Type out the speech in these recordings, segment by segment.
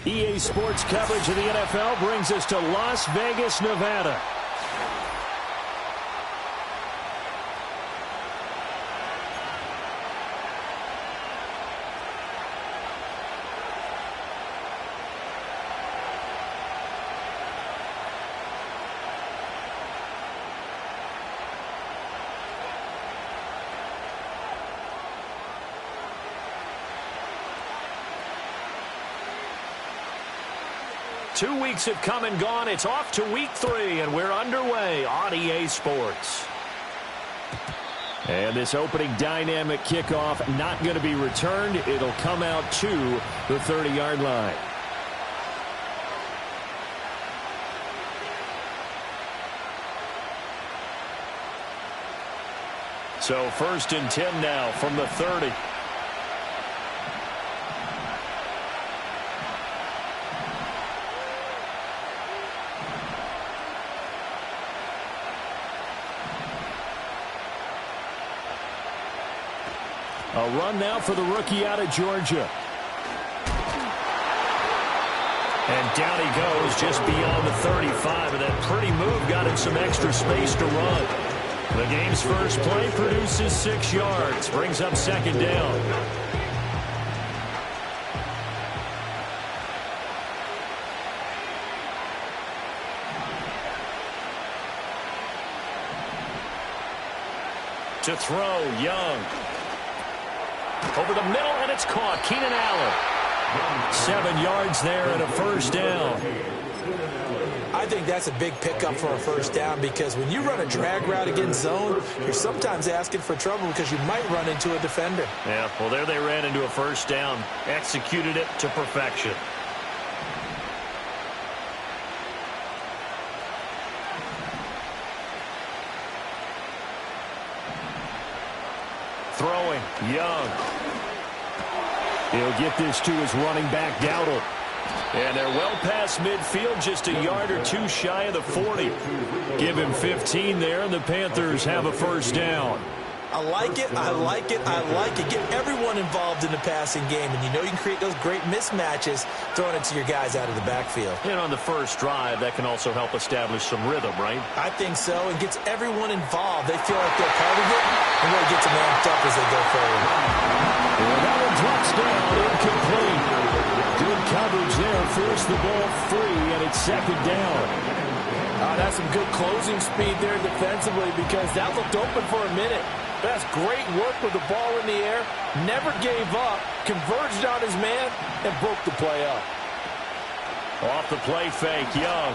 EA Sports coverage of the NFL brings us to Las Vegas, Nevada. Two weeks have come and gone. It's off to week 3, and we're underway on EA Sports. And this opening dynamic kickoff not going to be returned. It'll come out to the 30-yard line. So 1st and 10 now from the 30. A run now for the rookie out of Georgia. And down he goes just beyond the 35. And that pretty move got him some extra space to run. The game's first play produces 6 yards. Brings up 2nd down. To throw, Young. Over the middle, and it's caught. Keenan Allen. 7 yards there and a 1st down. I think that's a big pickup for a 1st down because when you run a drag route against zone, you're sometimes asking for trouble because you might run into a defender. Yeah, well, there they ran into a 1st down. Executed it to perfection. Throwing, Young. He'll get this to his running back, Dowdle. And they're well past midfield, just a yard or 2 shy of the 40. Give him 15 there, and the Panthers have a 1st down. I like it, I like it, I like it. Get everyone involved in the passing game, and you know you can create those great mismatches throwing it to your guys out of the backfield. And on the first drive, that can also help establish some rhythm, right? I think so, and gets everyone involved. They feel like they're part of it, and really gets them amped up as they go forward. Well, that one drops down, incomplete. Good coverage there, forced the ball free, and it's 2nd down. That's some good closing speed there defensively because that looked open for a minute. That's great work with the ball in the air. Never gave up, converged on his man, and broke the play up. Off the play fake, Young.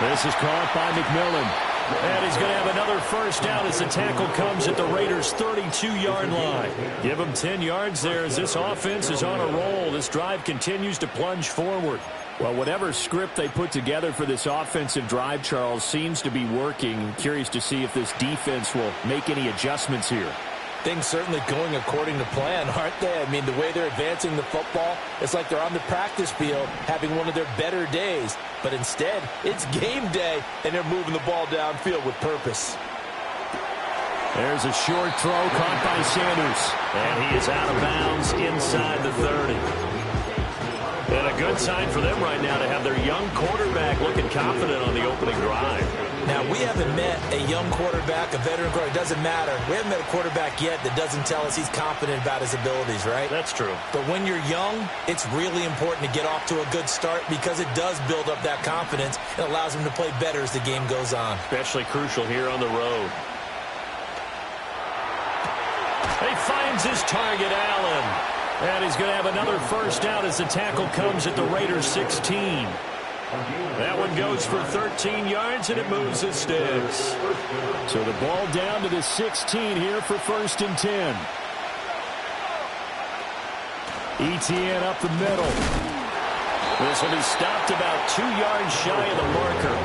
This is caught by McMillan. And he's going to have another 1st down as the tackle comes at the Raiders' 32-yard line. Give him 10 yards there as this offense is on a roll. This drive continues to plunge forward. Well, whatever script they put together for this offensive drive, Charles, seems to be working. Curious to see if this defense will make any adjustments here. Things certainly going according to plan, aren't they? I mean, the way they're advancing the football, it's like they're on the practice field having one of their better days. But instead, it's game day, and they're moving the ball downfield with purpose. There's a short throw caught by Sanders. And he is out of bounds inside the 30. And a good sign for them right now to have their young quarterback looking confident on the opening drive. Now, we haven't met a young quarterback, a veteran quarterback. It doesn't matter. We haven't met a quarterback yet that doesn't tell us he's confident about his abilities, right? That's true. But when you're young, it's really important to get off to a good start because it does build up that confidence. It allows him to play better as the game goes on. Especially crucial here on the road. He finds his target, Allen. And he's going to have another 1st down as the tackle comes at the Raiders' 16. That one goes for 13 yards, and it moves the sticks. So the ball down to the 16 here for 1st and 10. ETN up the middle. This will be stopped about 2 yards shy of the marker.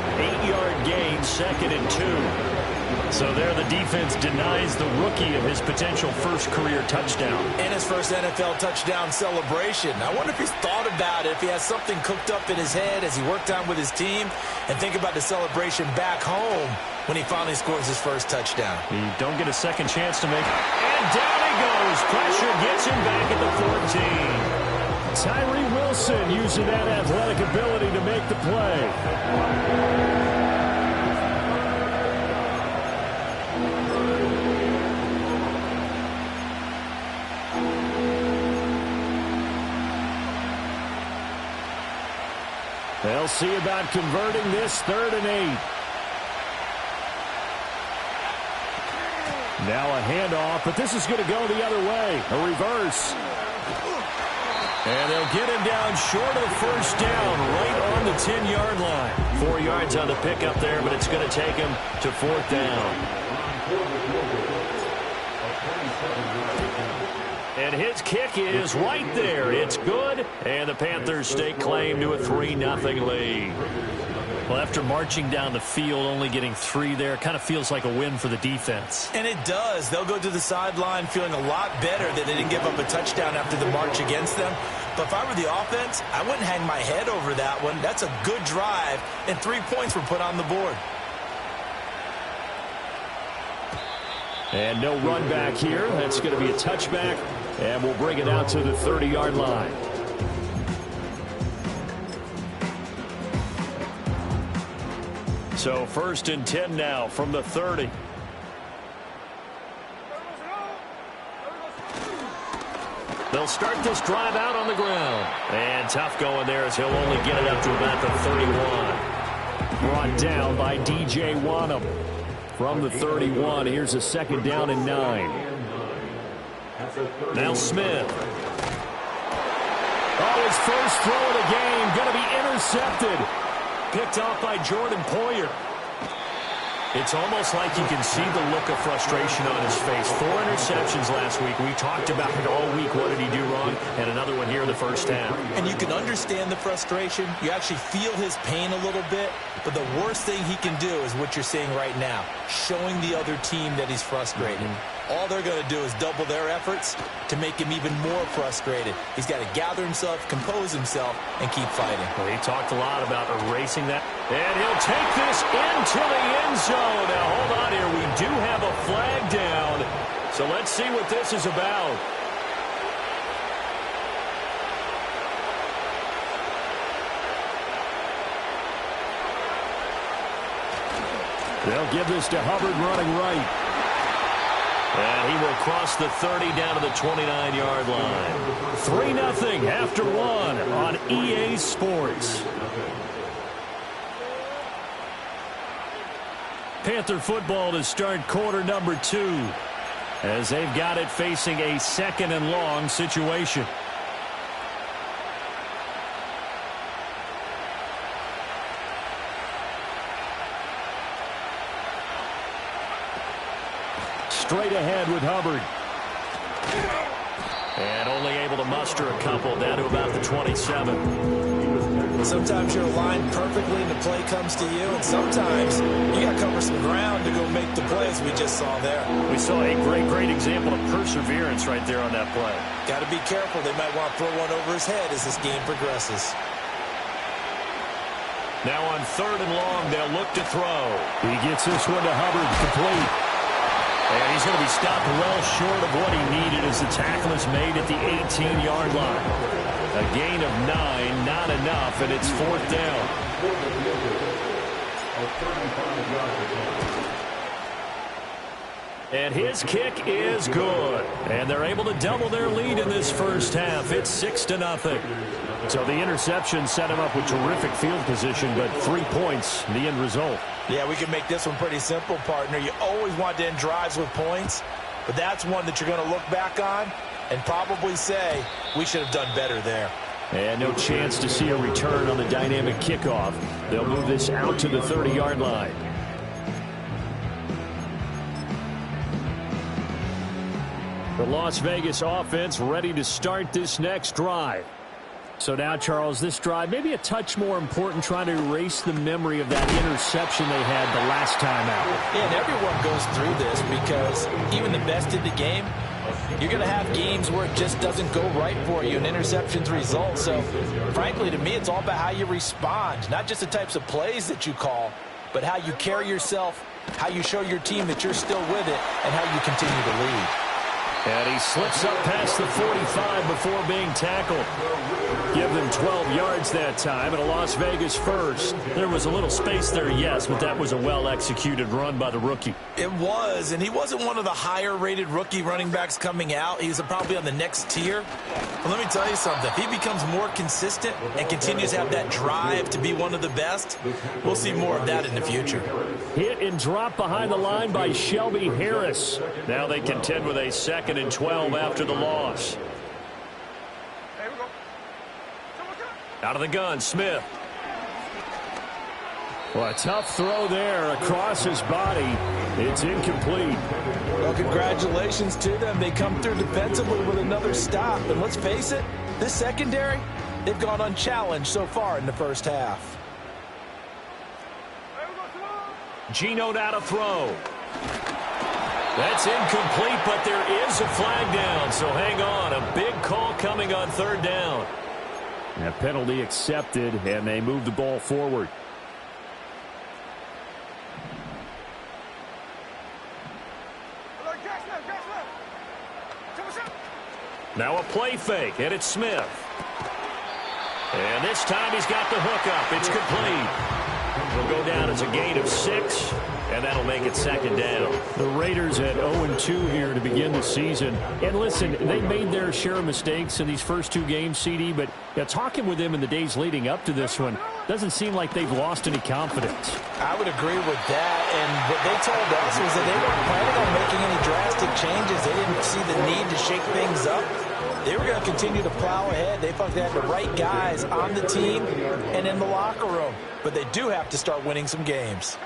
8-yard gain, 2nd and 2. So there the defense denies the rookie of his potential first career touchdown. And his first NFL touchdown celebration. I wonder if he's thought about it, if he has something cooked up in his head as he worked on with his team, and think about the celebration back home when he finally scores his first touchdown. You don't get a second chance to make it. And down he goes. Pressure gets him back at the 14. Tyree Wilson using that athletic ability to make the play. They'll see about converting this 3rd and 8. Now a handoff, but this is going to go the other way. A reverse. And they'll get him down short of the first down, right on the 10-yard line. 4 yards on the pickup there, but it's going to take him to 4th down. And his kick is right there. It's good, and the Panthers stake claim to a 3-0 lead. Well, after marching down the field, only getting 3 there, kind of feels like a win for the defense. And it does. They'll go to the sideline feeling a lot better that they didn't give up a touchdown after the march against them. But if I were the offense, I wouldn't hang my head over that one. That's a good drive, and 3 points were put on the board. And no run back here. That's going to be a touchback, and we'll bring it out to the 30-yard line. So 1st and 10 now from the 30. They'll start this drive out on the ground. And tough going there as he'll only get it up to about the 31. Brought down by D.J. Wanham. From the 31, here's a 2nd down and 9. Now Smith. Oh, his first throw of the game, going to be intercepted. Picked off by Jordan Poyer. It's almost like you can see the look of frustration on his face. 4 interceptions last week. We talked about it all week. What did he do wrong? And another one here in the first half. And you can understand the frustration. You actually feel his pain a little bit. But the worst thing he can do is what you're seeing right now, showing the other team that he's frustrated. All they're going to do is double their efforts to make him even more frustrated. He's got to gather himself, compose himself, and keep fighting. Well, he talked a lot about erasing that. And he'll take this into the end zone. Now, hold on here. We do have a flag down. So let's see what this is about. They'll give this to Hubbard running right. And he will cross the 30 down to the 29-yard line. 3-0 after 1 on EA Sports. Panther football to start quarter number 2 as they've got it facing a 2nd and long situation. Straight ahead with Hubbard. And only able to muster a couple down to about the 27. Sometimes you're aligned perfectly and the play comes to you, and sometimes you got to cover some ground to go make the plays we just saw there. We saw a great example of perseverance right there on that play. Got to be careful. They might want to throw one over his head as this game progresses. Now on 3rd and long, they'll look to throw. He gets this one to Hubbard, complete. And he's going to be stopped well short of what he needed as the tackle is made at the 18-yard line. A gain of 9, not enough, and it's 4th down. And his kick is good. And they're able to double their lead in this first half. It's 6-0. So the interception set him up with terrific field position, but 3 points, the end result. Yeah, we can make this one pretty simple, partner. You always want to end drives with points, but that's one that you're going to look back on and probably say, we should have done better there. And no chance to see a return on the dynamic kickoff. They'll move this out to the 30-yard line. The Las Vegas offense ready to start this next drive. So now, Charles, this drive maybe a touch more important, trying to erase the memory of that interception they had the last time out. Yeah, and everyone goes through this because even the best in the game, you're going to have games where it just doesn't go right for you and interceptions result. So, frankly, to me, it's all about how you respond, not just the types of plays that you call, but how you carry yourself, how you show your team that you're still with it, and how you continue to lead. And he slips up past the 45 before being tackled. Give them 12 yards that time and a Las Vegas first. There was a little space there, yes, but that was a well-executed run by the rookie. It was, and he wasn't one of the higher-rated rookie running backs coming out. He's probably on the next tier. But let me tell you something. If he becomes more consistent and continues to have that drive to be one of the best, we'll see more of that in the future. Hit and drop behind the line by Shelby Harris. Now they contend with a 2nd and 12 after the loss. Out of the gun, Smith. Well, a tough throw there across his body. It's incomplete. Well, congratulations to them. They come through defensively with another stop. And let's face it, this secondary, they've gone unchallenged so far in the first half. Geno now to throw. That's incomplete, but there is a flag down, so hang on. A big call coming on 3rd down. A penalty accepted, and they move the ball forward. Now a play fake, and it's Smith. And this time he's got the hook up. It's complete. It'll go down as a gain of 6. And that'll make it 2nd down. The Raiders at 0-2 here to begin the season. And listen, they made their share of mistakes in these first 2 games, CD, but talking with them in the days leading up to this one, doesn't seem like they've lost any confidence. I would agree with that, and what they told us was that they weren't planning on making any drastic changes. They didn't see the need to shake things up. They were going to continue to plow ahead. They felt they had the right guys on the team and in the locker room, but they do have to start winning some games.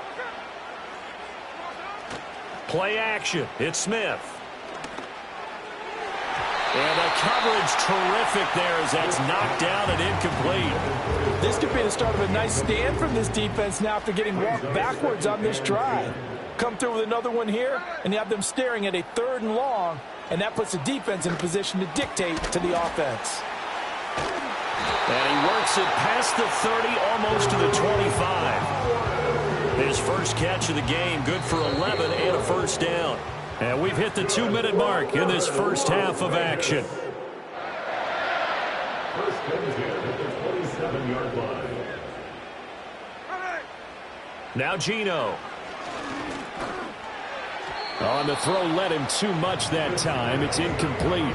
Play action. It's Smith. And the coverage terrific there as that's knocked down and incomplete. This could be the start of a nice stand from this defense now after getting walked backwards on this drive. Come through with another one here, and you have them staring at a 3rd and long, and that puts the defense in a position to dictate to the offense. And he works it past the 30, almost to the 25. His first catch of the game, good for 11 and a 1st down. And we've hit the 2-minute mark in this first half of action. Now Geno. On the throw, led him too much that time. It's incomplete.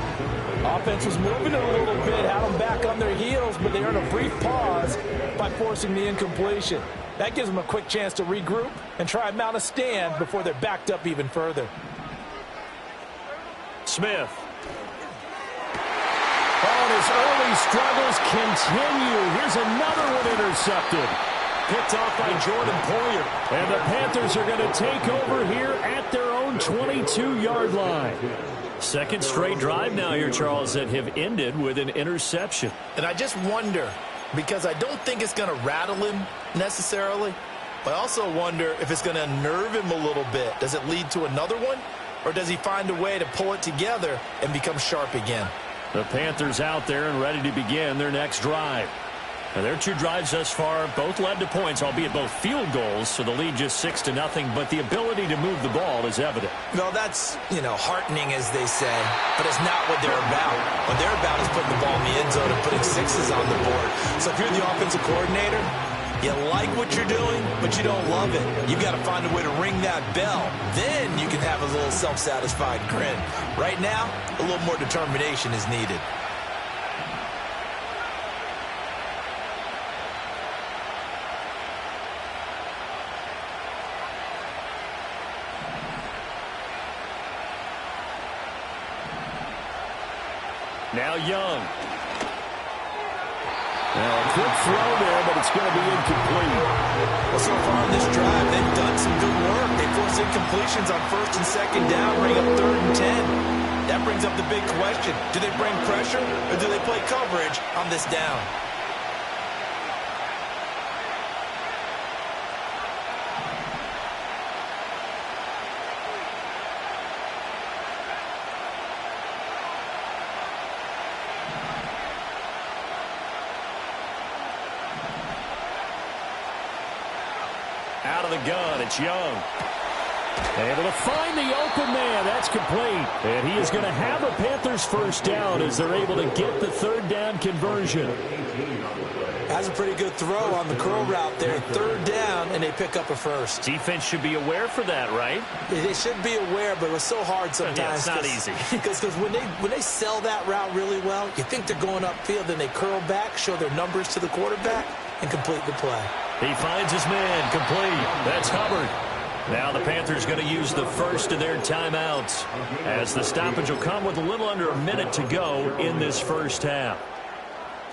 Offense was moving it a little bit, had them back on their heels, but they earned a brief pause by forcing the incompletion. That gives them a quick chance to regroup and try and mount a stand before they're backed up even further. Smith. Oh, and his early struggles continue. Here's another one intercepted. Picked off by Jordan Poyer. And the Panthers are going to take over here at their own 22-yard line. 2nd straight drive now here, Charles, that have ended with an interception. And I just wonder, because I don't think it's going to rattle him necessarily, but I also wonder if it's going to unnerve him a little bit. Does it lead to another one, or does he find a way to pull it together and become sharp again? The Panthers out there and ready to begin their next drive. Now, their 2 drives thus far both led to points, albeit both field goals, so the lead just 6-0, but the ability to move the ball is evident. Well, that's, heartening, as they say, but it's not what they're about. What they're about is putting the ball in the end zone and putting 6s on the board. So if you're the offensive coordinator, you like what you're doing, but you don't love it. You've got to find a way to ring that bell. Then you can have a little self-satisfied grin. Right now, a little more determination is needed. Now Young. Now a quick throw there, but it's going to be incomplete. Well, so far on this drive, they've done some good work. They force incompletions on 1st and 2nd down, bring up 3rd and 10. That brings up the big question. Do they bring pressure, or do they play coverage on this down? Out of the gun, it's Young. Able to find the open man. That's complete. And he is going to have a Panthers first down as they're able to get the third down conversion. That's a pretty good throw on the curl route there. Third down, and they pick up a first. Defense should be aware for that, right? They should be aware, but it's so hard sometimes. Yeah, it's not easy. Because when they sell that route really well, you think they're going upfield, then they curl back, show their numbers to the quarterback, and complete the play. He finds his man, complete. That's Hubbard. Now the Panthers going to use the first of their timeouts as the stoppage will come with a little under a minute to go in this first half.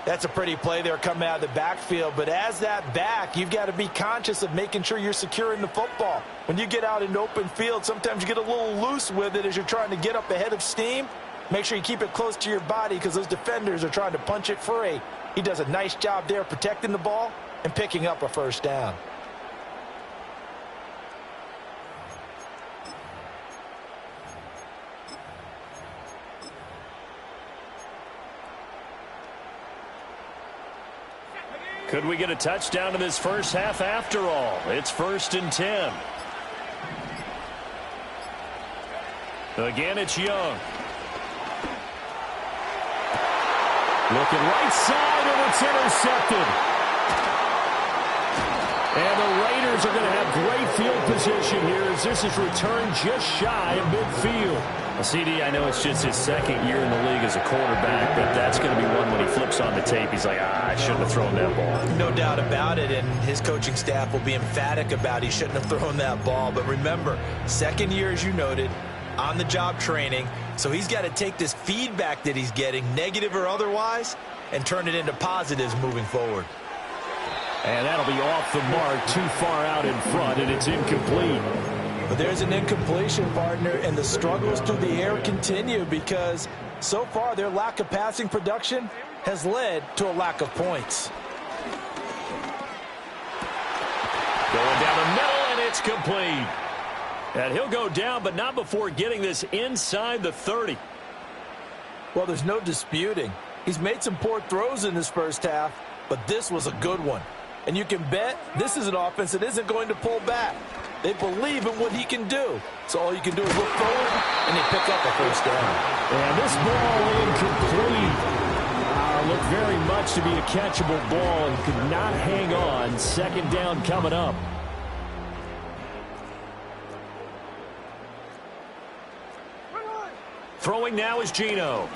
That's a pretty play there coming out of the backfield, but as that back, you've got to be conscious of making sure you're securing the football. When you get out in open field, sometimes you get a little loose with it as you're trying to get up ahead of steam. Make sure you keep it close to your body because those defenders are trying to punch it free. He does a nice job there protecting the ball and picking up a first down. Could we get a touchdown in this first half after all? It's 1st and 10. Again, it's Young. Looking right side, and it's intercepted. And the Raiders are going to have great field position here as this is returned just shy of midfield. CD, I know it's just his second year in the league as a quarterback, but that's going to be one when he flips on the tape. He's like, I shouldn't have thrown that ball. No doubt about it, and his coaching staff will be emphatic about he shouldn't have thrown that ball. But remember, second year, as you noted, on-the-job training, so he's got to take this feedback that he's getting, negative or otherwise, and turn it into positives moving forward. And that'll be off the mark, too far out in front, and it's incomplete. But there's an incompletion, partner, and the struggles through the air continue because so far their lack of passing production has led to a lack of points. Going down the middle, and it's complete. And he'll go down, but not before getting this inside the 30. Well, there's no disputing. He's made some poor throws in this first half, but this was a good one. And you can bet this is an offense that isn't going to pull back. They believe in what he can do. So all you can do is look forward, and they pick up a first down. And this ball incomplete. Looked very much to be a catchable ball and could not hang on. Second down coming up. Throwing now is Geno.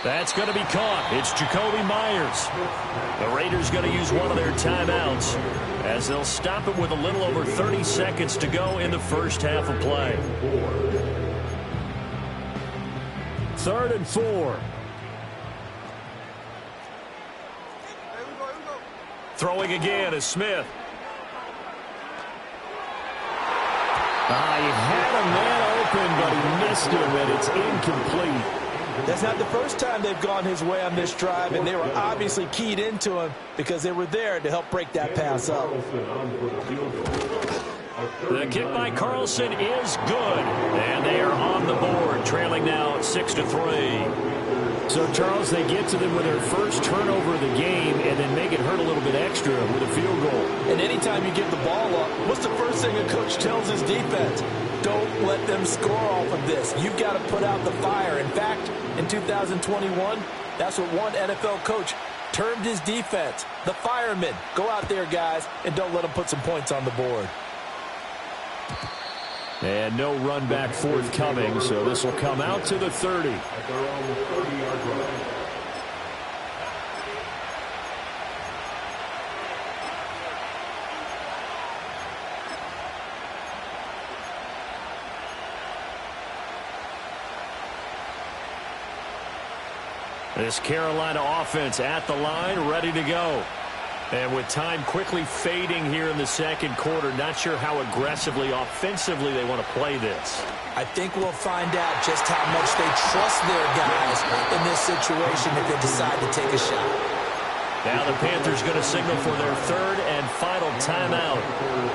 That's going to be caught. It's Jacoby Myers. The Raiders going to use one of their timeouts as they'll stop it with a little over 30 seconds to go in the first half of play. 3rd and 4. Throwing again is Smith. He had a man open, but he missed him, and it's incomplete. That's not the first time they've gone his way on this drive, and they were obviously keyed into him because they were there to help break that pass up. The kick by Carlson is good, and they are on the board, trailing now 6-3. So, Charles, they get to them with their first turnover of the game and then make it hurt a little bit extra with a field goal. And anytime you give the ball up, what's the first thing a coach tells his defense? Don't let them score off of this. You've got to put out the fire. In fact, in 2021, that's what one NFL coach termed his defense, the firemen. Go out there, guys, and don't let them put some points on the board. And no run back forthcoming, so this will come out to the 30. This Carolina offense at the line, ready to go. And with time quickly fading here in the second quarter, not sure how aggressively, offensively they want to play this. I think we'll find out just how much they trust their guys in this situation if they decide to take a shot. Now the Panthers going to signal for their third and final timeout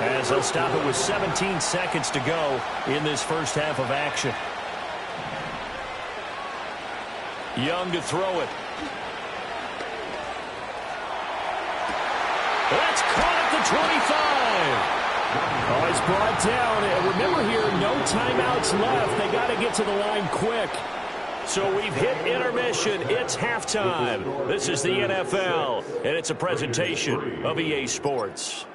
as they'll stop it with 17 seconds to go in this first half of action. Young to throw it. That's caught at the 25. Oh, it's brought down. Remember here, no timeouts left. They got to get to the line quick. So we've hit intermission. It's halftime. This is the NFL, and it's a presentation of EA Sports.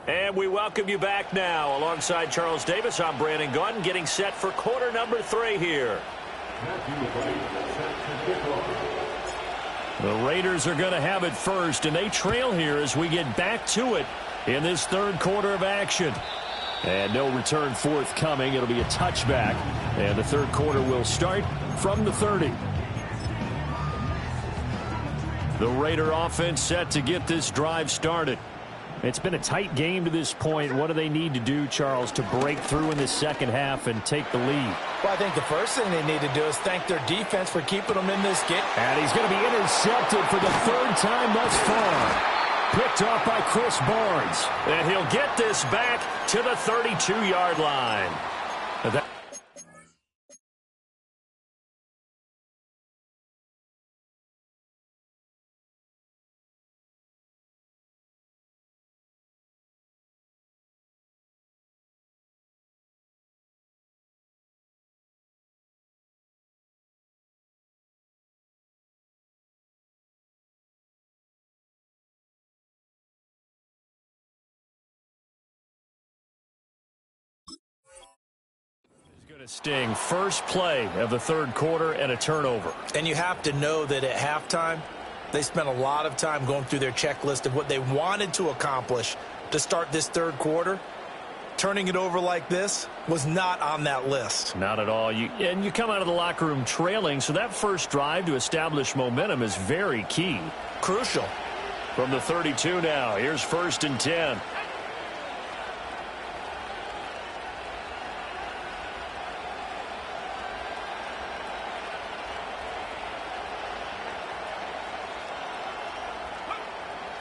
And we welcome you back now. Alongside Charles Davis, I'm Brandon Gaudin, getting set for quarter number 3 here. The Raiders are going to have it first, and they trail here as we get back to it in this third quarter of action. And no return forthcoming. It'll be a touchback, and the third quarter will start from the 30. The Raider offense set to get this drive started. It's been a tight game to this point. What do they need to do, Charles, to break through in the second half and take the lead? Well, I think the first thing they need to do is thank their defense for keeping them in this game. And he's going to be intercepted for the third time thus far. Picked off by Chris Barnes. And he'll get this back to the 32-yard line. Going to sting. First play of the third quarter and a turnover. And you have to know that at halftime, they spent a lot of time going through their checklist of what they wanted to accomplish to start this third quarter. Turning it over like this was not on that list. Not at all. And you come out of the locker room trailing, so that first drive to establish momentum is very key. Crucial. From the 32 now, here's 1st and 10.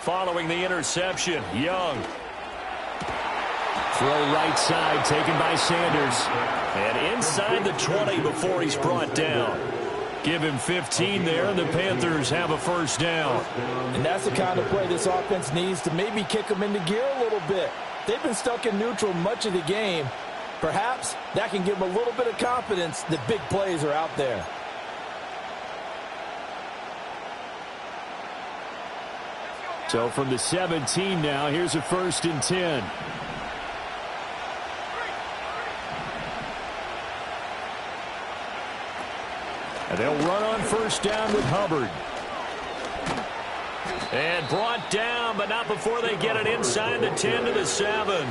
Following the interception, Young. Throw right side, taken by Sanders. And inside the 20 before he's brought down. Give him 15 there, and the Panthers have a first down. And that's the kind of play this offense needs to maybe kick them into gear a little bit. They've been stuck in neutral much of the game. Perhaps that can give them a little bit of confidence that big plays are out there. So from the 17 now, here's a 1st and 10. And they'll run on first down with Hubbard. And brought down, but not before they get it inside the 10 to the 7.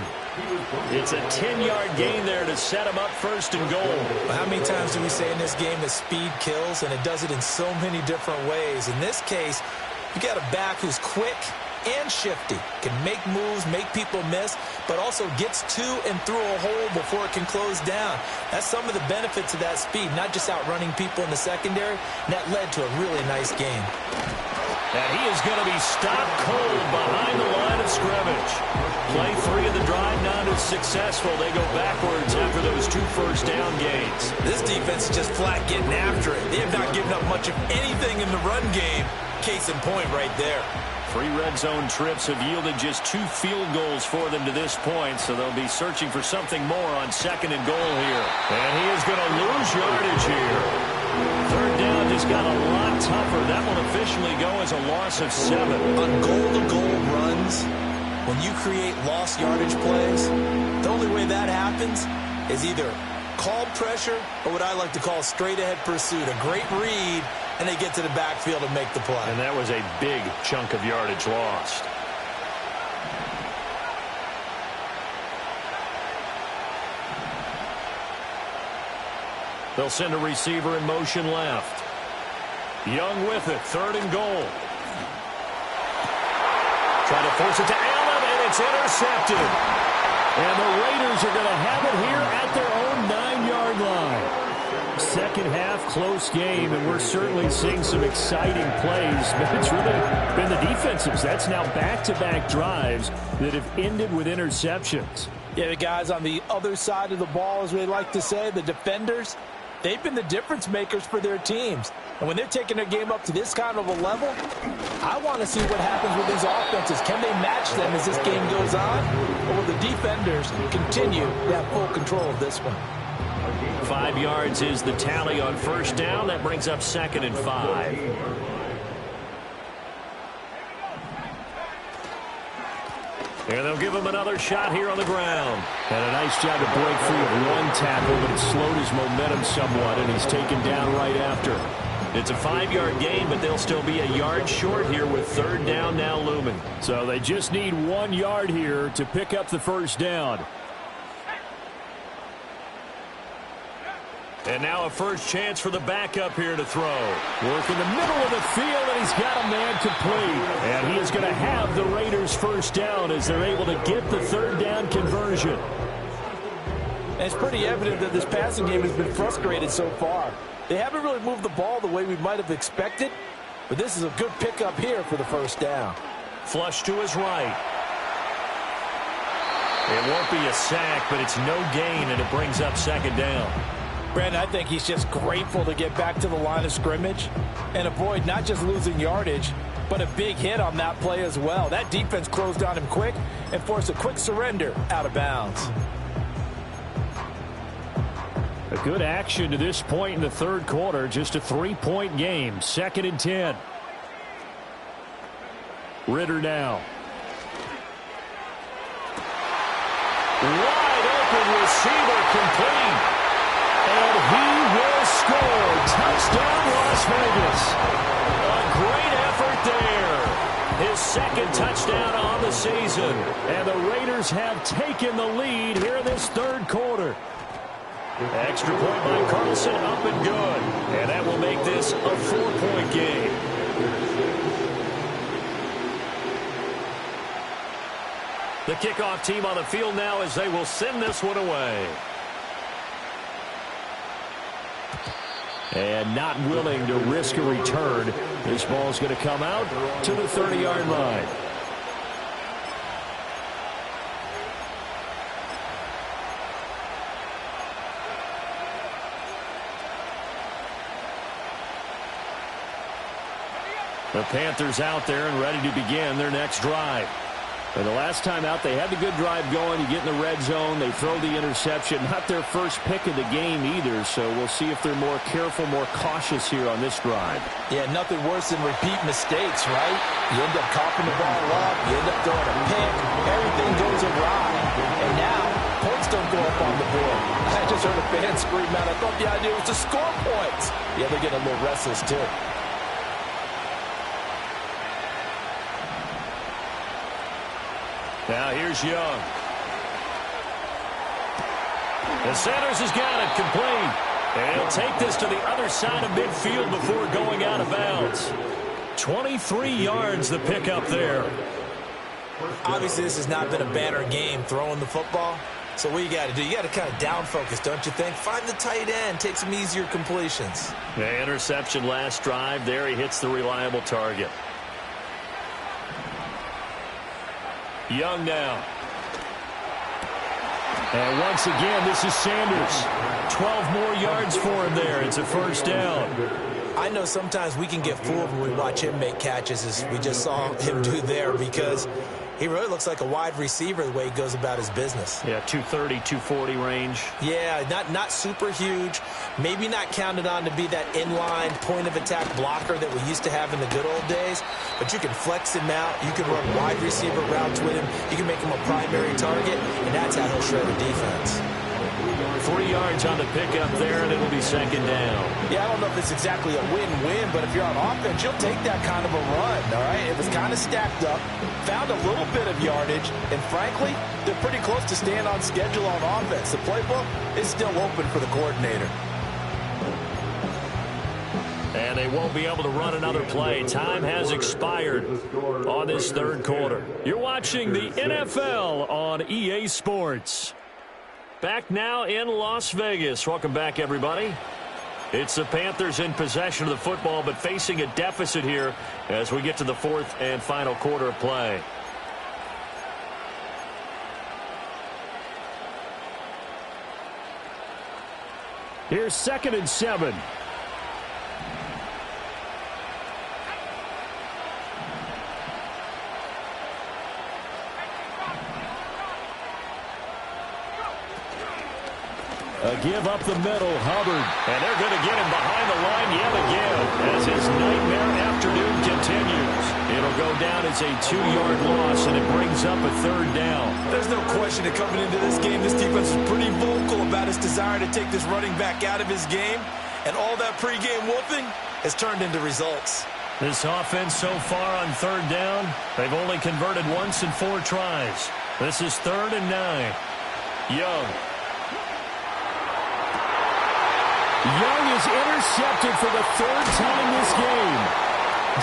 It's a 10-yard gain there to set them up 1st and goal. Well, how many times do we say in this game that speed kills, and it does it in so many different ways? In this case, you got a back who's quick and shifty, can make moves, make people miss, but also gets to and through a hole before it can close down. That's some of the benefits of that speed, not just outrunning people in the secondary. And that led to a really nice game. And he is going to be stopped cold behind the line of scrimmage. Play 3 of the drive not as successful. They go backwards after those 2 first down gains. This defense is just flat getting after it. They have not given up much of anything in the run game. Case in point right there. 3 red zone trips have yielded just 2 field goals for them to this point, so they'll be searching for something more on 2nd and goal here. And he is going to lose yardage here. 3rd down just got a lot tougher. That will officially go as a loss of 7. On goal-to-goal runs, when you create lost yardage plays, the only way that happens is either called pressure or what I like to call straight-ahead pursuit. A great read, and they get to the backfield and make the play. And that was a big chunk of yardage lost. They'll send a receiver in motion left. Young with it, 3rd and goal. Trying to force it to Allen, and it's intercepted. And the Raiders are going to have it here at their own 9-yard line. Second half, close game, and we're certainly seeing some exciting plays. But it's really been the defensives. That's now back-to-back drives that have ended with interceptions. Yeah, the guys on the other side of the ball, as we like to say, the defenders, They've been the difference makers for their teams. And when they're taking their game up to this kind of a level, I want to see what happens with these offenses. Can they match them as this game goes on? Or will the defenders continue to have full control of this one? 5 yards is the tally on first down. That brings up 2nd and 5. And they'll give him another shot here on the ground. And a nice job to break free of one tackle, but it slowed his momentum somewhat, and he's taken down right after. It's a 5-yard gain, but they'll still be a yard short here with 3rd down now looming. So they just need 1 yard here to pick up the first down. And now a first chance for the backup here to throw. Work in the middle of the field, and he's got a man complete. And he is going to have the Raiders first down as they're able to get the 3rd down conversion. And it's pretty evident that this passing game has been frustrated so far. They haven't really moved the ball the way we might have expected, but this is a good pickup here for the first down. Flush to his right. It won't be a sack, but it's no gain, and it brings up 2nd down. Brandon, I think he's just grateful to get back to the line of scrimmage and avoid not just losing yardage, but a big hit on that play as well. That defense closed on him quick and forced a quick surrender out of bounds. A good action to this point in the 3rd quarter. Just a 3-point game. 2nd and 10. Ritter now. Wide open receiver complete. And he will score. Touchdown, Las Vegas. A great effort there. His 2nd touchdown on the season. And the Raiders have taken the lead here in this 3rd quarter. Extra point by Carlson, up and good. And that will make this a 4-point game. The kickoff team on the field now as they will send this one away. And not willing to risk a return. This ball is going to come out to the 30-yard line. The Panthers out there and ready to begin their next drive. And the last time out, they had the good drive going. You get in the red zone, they throw the interception. Not their first pick of the game either, so we'll see if they're more careful, more cautious here on this drive. Yeah, nothing worse than repeat mistakes, right? You end up coughing the ball up, you end up throwing a pick, everything goes awry. And now, points don't go up on the board. I just heard a fan scream out, I thought the idea was to score points. Yeah, they're getting a little restless too. Now here's Young. And Sanders has got it complete. And he'll take this to the other side of midfield before going out of bounds. 23 yards the pickup there. Obviously, this has not been a banner game throwing the football. So what you got to do, you got to kind of down focus, don't you think? Find the tight end, take some easier completions. The interception last drive there. He hits the reliable target. Young now. And once again, this is Sanders. 12 more yards for him there. It's a first down. I know sometimes we can get fooled when we watch him make catches, as we just saw him do there, because he really looks like a wide receiver the way he goes about his business. Yeah, 230, 240 range. Yeah, not super huge. Maybe not counted on to be that inline point-of-attack blocker that we used to have in the good old days. But you can flex him out. You can run wide receiver routes with him. You can make him a primary target, and that's how he'll shred the defense. 3 yards on the pickup there, and it'll be second down. Yeah, I don't know if it's exactly a win-win, but if you're on offense, you'll take that kind of a run, all right? It was kind of stacked up, found a little bit of yardage, and frankly, they're pretty close to staying on schedule on offense. The playbook is still open for the coordinator. And they won't be able to run another play. Time has expired on this third quarter. You're watching the NFL on EA Sports. Back now in Las Vegas. Welcome back, everybody. It's the Panthers in possession of the football, but facing a deficit here as we get to the fourth and final quarter of play. Here's 2nd and 7. A give up the middle, Hubbard. And they're going to get him behind the line yet again as his nightmare afternoon continues. It'll go down as a 2-yard loss, and it brings up a 3rd down. There's no question that coming into this game, this defense is pretty vocal about its desire to take this running back out of his game. And all that pregame whooping has turned into results. This offense so far on 3rd down, they've only converted once in 4 tries. This is 3rd and 9. Young. Young is intercepted for the 3rd time this game.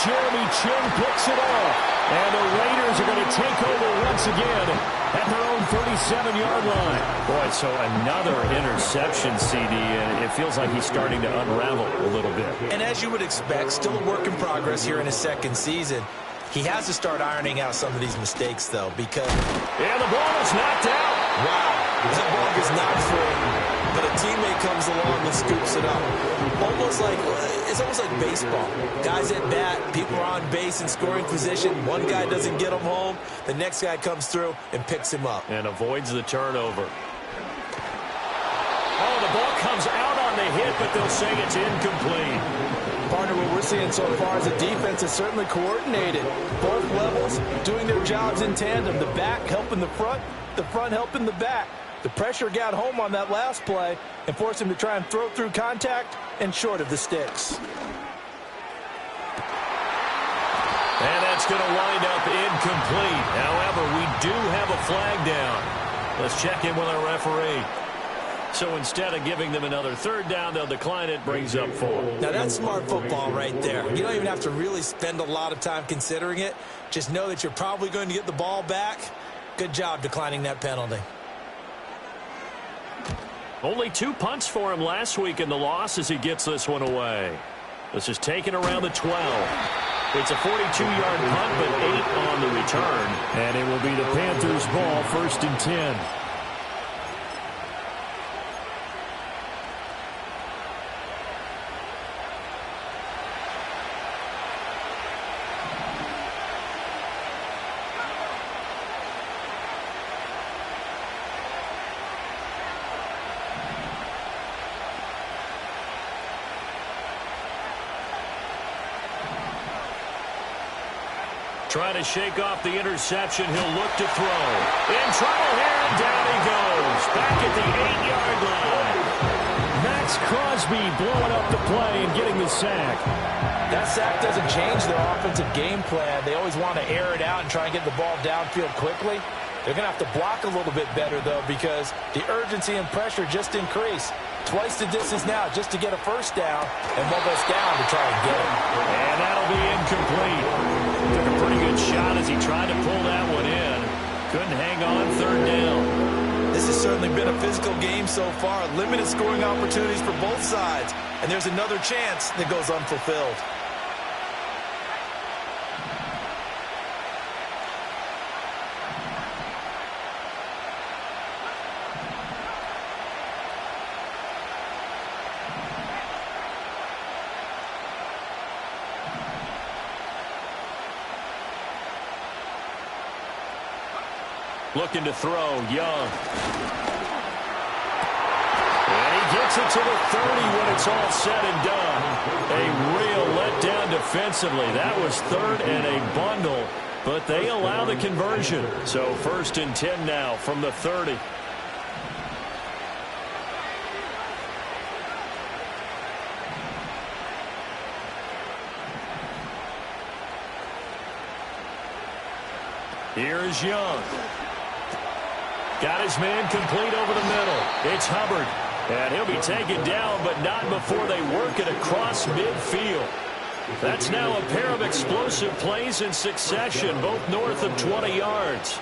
Jeremy Chin picks it off. And the Raiders are going to take over once again at their own 37-yard line. Boy, so another interception, CD, and it feels like he's starting to unravel a little bit. And as you would expect, still a work in progress here in his 2nd season. He has to start ironing out some of these mistakes, though, because... And the ball is knocked out. Wow, that ball is not free. But a teammate comes along and scoops it up. It's almost like baseball. Guys at bat, people are on base in scoring position. One guy doesn't get him home. The next guy comes through and picks him up. And avoids the turnover. Oh, the ball comes out on the hit, but they'll say it's incomplete. Partner, what we're seeing so far is the defense is certainly coordinated. Both levels doing their jobs in tandem. The back helping the front helping the back. The pressure got home on that last play and forced him to try and throw through contact and short of the sticks. And that's going to wind up incomplete. However, we do have a flag down. Let's check in with our referee. So instead of giving them another 3rd down, they'll decline it, brings up 4. Now that's smart football right there. You don't even have to really spend a lot of time considering it. Just know that you're probably going to get the ball back. Good job declining that penalty. Only 2 punts for him last week in the loss as he gets this one away. This is taken around the 12. It's a 42-yard punt, but 8 on the return. And it will be the Panthers' ball, 1st and 10. Trying to shake off the interception. He'll look to throw. In trouble here, and down he goes. Back at the 8-yard line. Max Crosby blowing up the play and getting the sack. That sack doesn't change their offensive game plan. They always want to air it out and try and get the ball downfield quickly. They're going to have to block a little bit better, though, because the urgency and pressure just increase. Twice the distance now just to get a 1st down, and one goes down to try and get it. And that'll be incomplete. Took a pretty good shot as he tried to pull that one in. Couldn't hang on 3rd down. This has certainly been a physical game so far. Limited scoring opportunities for both sides. And there's another chance that goes unfulfilled. Looking to throw, Young. And he gets it to the 30 when it's all said and done. A real letdown defensively. That was 3rd and a bundle, but they allow the conversion. So 1st and 10 now from the 30. Here's Young. Got his man complete over the middle. It's Hubbard. And he'll be taken down, but not before they work it across midfield. That's now a pair of explosive plays in succession, both north of 20 yards.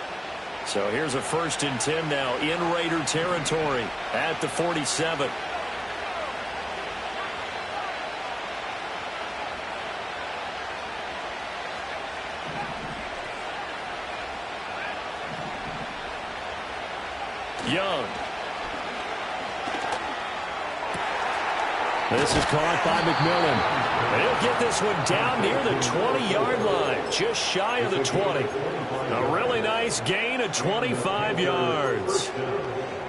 So here's a 1st and 10 now in Raider territory at the 47. Young. This is caught by McMillan. He'll get this one down near the 20-yard line, just shy of the 20. A really nice gain of 25 yards.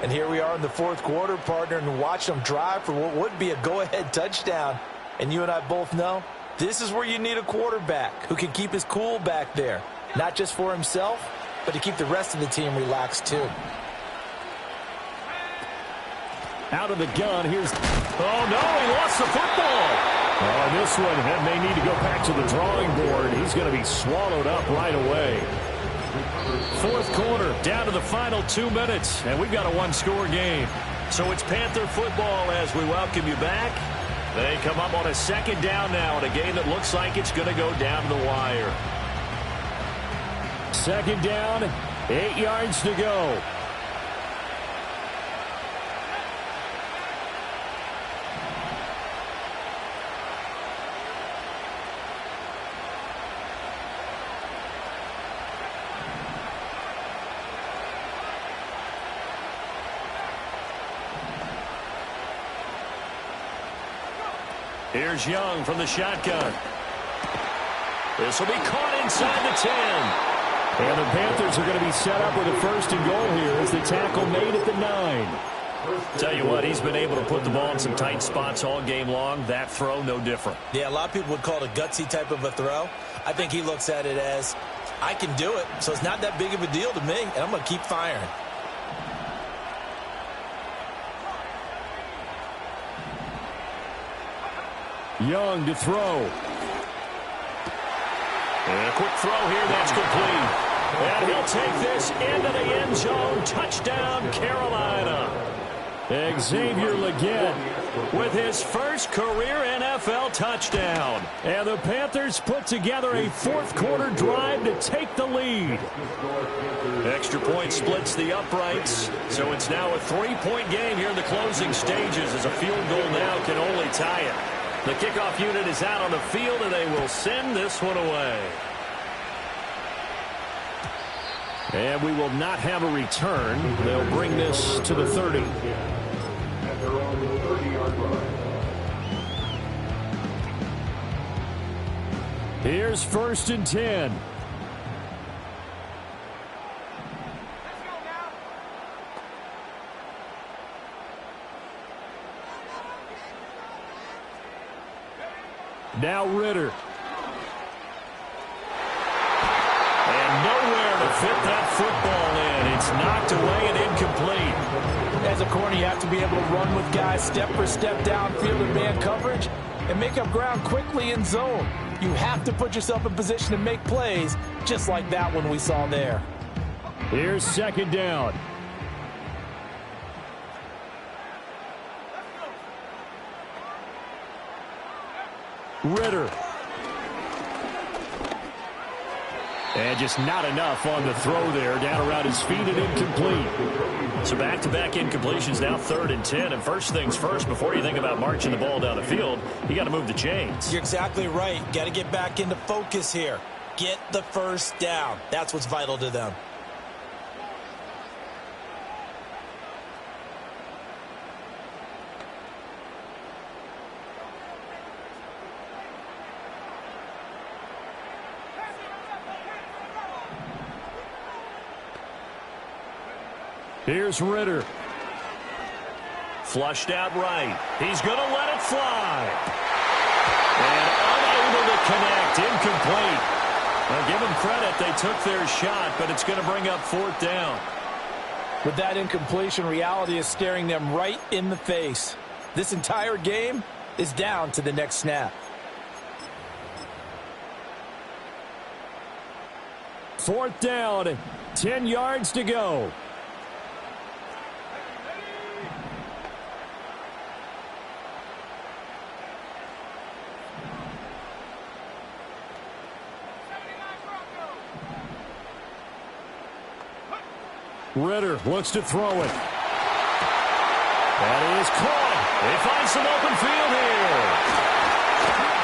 And here we are in the fourth quarter, partner, and watch them drive for what would be a go-ahead touchdown. And you and I both know this is where you need a quarterback who can keep his cool back there, not just for himself, but to keep the rest of the team relaxed too. Out of the gun, here's... Oh, no, he lost the football. Oh, this one, and they need to go back to the drawing board. He's going to be swallowed up right away. Fourth quarter, down to the final 2 minutes, and we've got a one-score game. So it's Panther football as we welcome you back. They come up on a second down now in a game that looks like it's going to go down to the wire. Second down, 8 yards to go. Here's Young from the shotgun. This will be caught inside the 10. And the Panthers are going to be set up with a first and goal here as the tackle made at the 9. Tell you what, he's been able to put the ball in some tight spots all game long. That throw, no different. Yeah, a lot of people would call it a gutsy type of a throw. I think he looks at it as, I can do it, so it's not that big of a deal to me, and I'm going to keep firing. Young to throw. And a quick throw here, that's complete. And he'll take this into the end zone. Touchdown, Carolina. Xavier Legette with his first career NFL touchdown. And the Panthers put together a fourth quarter drive to take the lead. Extra point splits the uprights. So it's now a 3-point game here in the closing stages as a field goal now can only tie it. The kickoff unit is out on the field, and they will send this one away. And we will not have a return. They'll bring this to the 30. Here's first and 10. Now Ritter. And nowhere to fit that football in. It's knocked away and incomplete. As a corner, you have to be able to run with guys step for step downfield in man coverage and make up ground quickly in zone. You have to put yourself in position to make plays, just like that one we saw there. Here's second down. Ritter. And just not enough on the throw there. Down around his feet and incomplete. So back-to-back incompletions, now 3rd and 10. And first things first, before you think about marching the ball down the field, you got to move the chains. You're exactly right. Got to get back into focus here. Get the first down. That's what's vital to them. Here's Ritter. Flushed out right. He's going to let it fly. And unable to connect. Incomplete. Now give them credit. They took their shot, but it's going to bring up 4th down. With that incompletion, reality is staring them right in the face. This entire game is down to the next snap. 4th down. 10 yards to go. Ritter looks to throw it. That is caught. They find some open field here.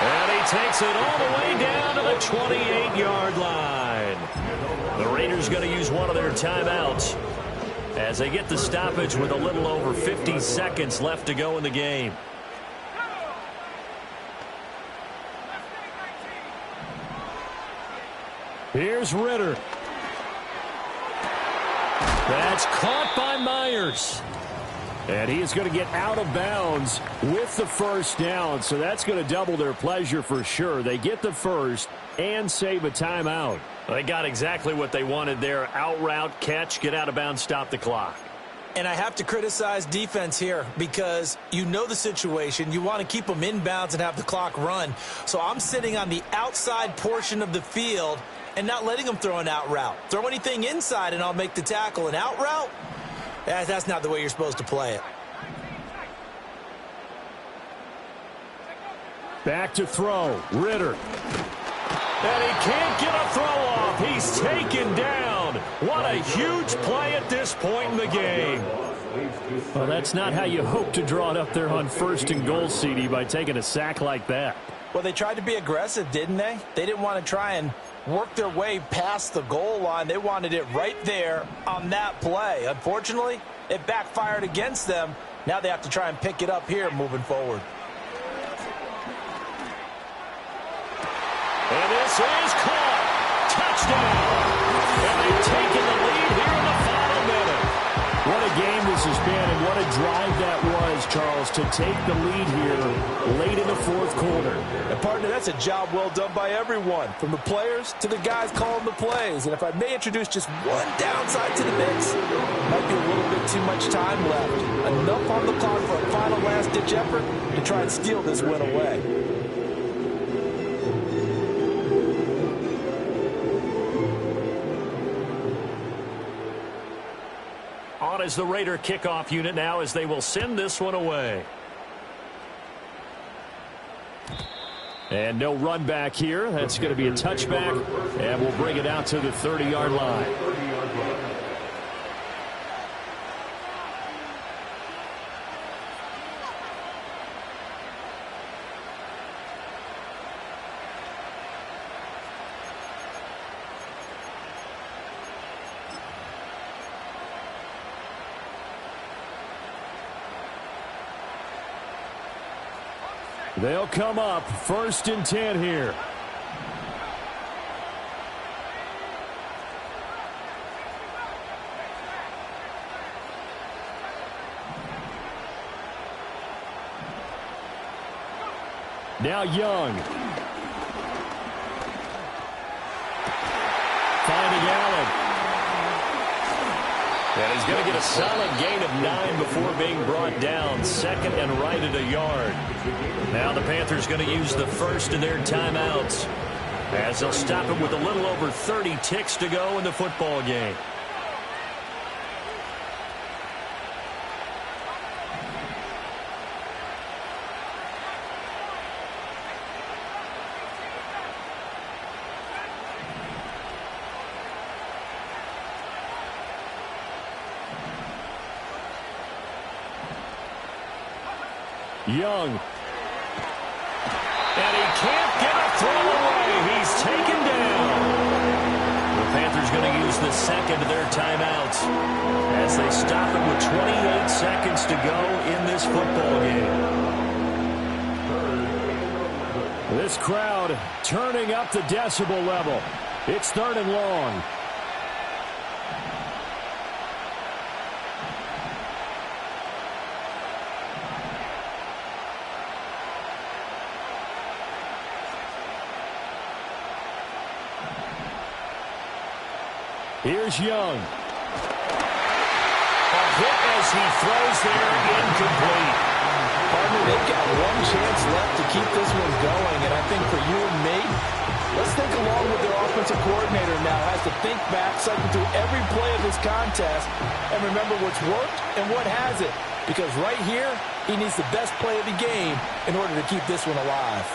And he takes it all the way down to the 28-yard line. The Raiders going to use one of their timeouts as they get the stoppage with a little over 50 seconds left to go in the game. Here's Ritter. That's caught by Myers. And he is going to get out of bounds with the first down. So that's going to double their pleasure for sure. They get the first and save a timeout. They got exactly what they wanted there. Out route, catch, get out of bounds, stop the clock. And I have to criticize defense here because you know the situation. You want to keep them in bounds and have the clock run. So I'm sitting on the outside portion of the field and not letting them throw an out route. Throw anything inside and I'll make the tackle. An out route? That's not the way you're supposed to play it. Back to throw. Ritter. And he can't get a throw off. He's taken down. What a huge play at this point in the game. Well, that's not how you hope to draw it up there on 1st and goal, CD, by taking a sack like that. Well, they tried to be aggressive, didn't they? They didn't want to try and work their way past the goal line. They wanted it right there on that play. Unfortunately, it backfired against them. Now they have to try and pick it up here moving forward. And this is caught. Touchdown. And they've taken the lead here in the final minute. What a game this has been, and what a drive that was, Charles, to take the lead here late in the 4th quarter. And, partner, that's a job well done by everyone, from the players to the guys calling the plays. And if I may introduce just one downside to the mix, might be a little bit too much time left. Enough on the clock for a final last-ditch effort to try and steal this win away. On is the Raider kickoff unit now as they will send this one away. And no run back here. That's going to be a touchback, and we'll bring it out to the 30-yard line. They'll come up 1st and 10 here. Now Young. Finding Allen. And he's going to get a solid gain of 9 before being brought down. 2nd and right at a yard. Now the Panthers going to use the first of their timeouts as they'll stop him with a little over 30 ticks to go in the football game. Young. And he can't get a throw away. He's taken down. The Panthers going to use the 2nd of their timeouts as they stop him with 28 seconds to go in this football game. This crowd turning up the decibel level. It's 3rd and long. Here's Young. A hit as he throws there, incomplete. Partner, they've got one chance left to keep this one going, and I think for you and me, let's think along with their offensive coordinator now has to think back, cycle through every play of this contest, and remember what's worked and what hasn't. Because right here, he needs the best play of the game in order to keep this one alive.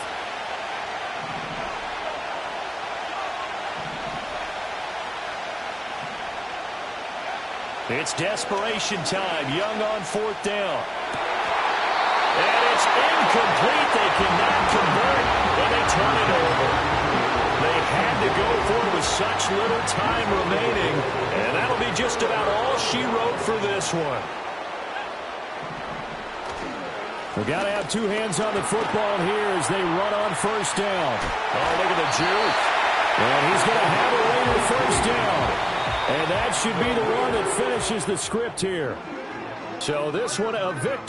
It's desperation time. Young on 4th down. And it's incomplete. They cannot convert, and they turn it over. They had to go for it with such little time remaining, and that'll be just about all she wrote for this one. We've got to have 2 hands on the football here as they run on 1st down. Oh, look at the juke. And he's going to have a Raider first down. And that should be the one that finishes the script here. So this one a victory.